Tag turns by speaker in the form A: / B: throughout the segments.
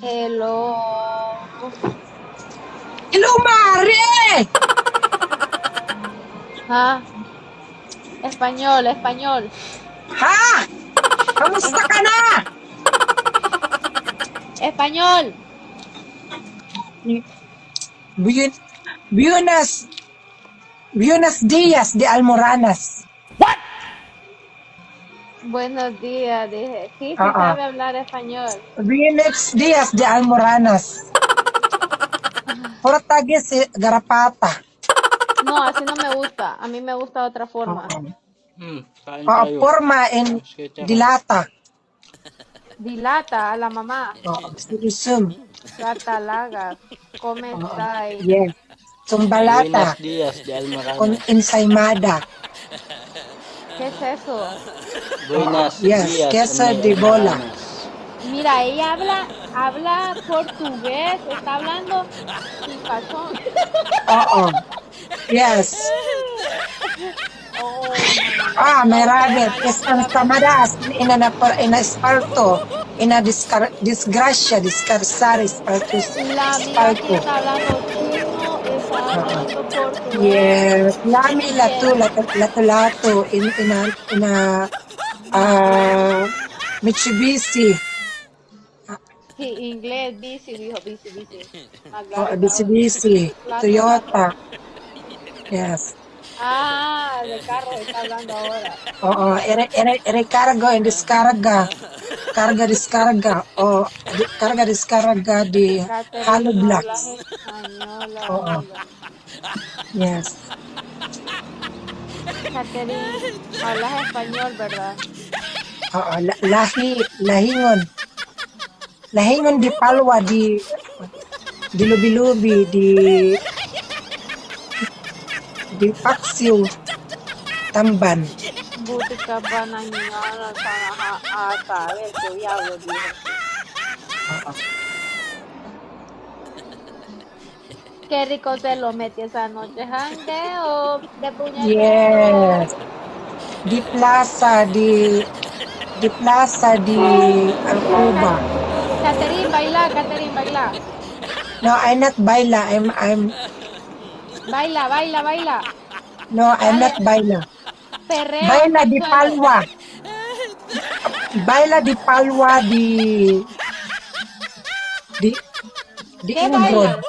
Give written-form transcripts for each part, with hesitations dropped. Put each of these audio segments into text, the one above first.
A: Hello.
B: Hello, Mare!
A: Ha? Español, español.
B: Ha? Kamusta ka na?
A: Español.
B: Buen- Buenas, Buenos días de Almoranas.
A: Buenos días, dije. Sí, sí
B: Ah,
A: sabe hablar español.
B: Buenos días de Almoranas. Portugués garapata.
A: No, así no me gusta. A mí me gusta otra forma.
C: Kain tayo.
B: Forma en
C: Skate ka.
B: dilata.
A: Dilata a la mamá.
B: Sirisum.
A: Gatalagas. ¿Cómo estáis?
B: Yes.
C: Buenos
B: Sumbalata
C: dias de
B: con
C: Almaranas.
B: ensaimada.
A: ¿Qué es eso?
C: Buenos
B: Yes,
C: dias
B: queso
C: en
B: de bola.
C: Almaranas.
A: Mira, ella habla portugués. Está hablando sin cachón.
B: Oo. Yes.
A: Oh, my God.
B: Merabit, isang samadas, ina esparto, ina disgracia, discarsar, espartus,
A: La amiga aquí
B: esparto.
A: está hablando chino, está hablando portugués.
B: Yes, lami
A: Y
B: latu,
A: que
B: lato, ina, Mitsubishi,
A: sí, inglés, bici, dijo, bici, bici. McLaren,
B: Mitsubishi,
A: lato.
B: Toyota, yes.
A: Ah, de carro está hablando ahora.
B: Recarga en descarga, descarga, carga descarga de Hollow
A: Catherine, no hablas
B: Blocks.
A: español
B: Oo,
A: ahora.
B: yes.
A: Catherine, hablas español, ¿verdad?
B: Lahingon. Lahingon di Palwa, di Lubi-Lubi, di Paksiw, Tamban.
A: Buti ka ba nangyayari sa nakaasabi? Kuya, dijo.
B: Oo.
A: Qué rico te lo metí esa noche, jangueo de puñetero.
B: Yes. Di Plaza di Alcuba.
A: Catherine, baila, Catherine, baila.
B: No, I'm not baila.
A: Baila, baila, baila.
B: I'm
A: Dale,
B: not baila.
A: perreo
B: Baila
A: hasta el
B: di
A: suelo.
B: Palwa. Baila di Palwa di
A: ¿Qué
B: Ingrod.
A: bailas?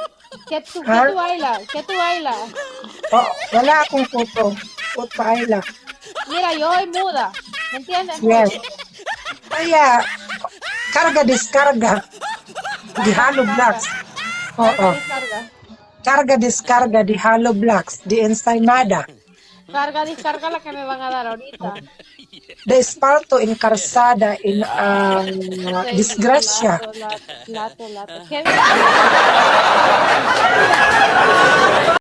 A: ¿Qué
B: Ha?
A: tú bailas? ¿Qué tú bailas?
B: Wala akong photo. Photo baila.
A: Mira, yo soy muda. ¿Me entiendes?
B: Yes.
A: Mudo.
B: Kaya, carga descarga di Hollow Blocks.
A: Carga,
B: Oo.
A: descarga.
B: Carga descarga di Hollow Blocks, di Ensaimada.
A: Carga, descarga la que me van a dar ahorita.
B: De Esparto in Calzada in Disgracia.
A: Lato. ¿Qué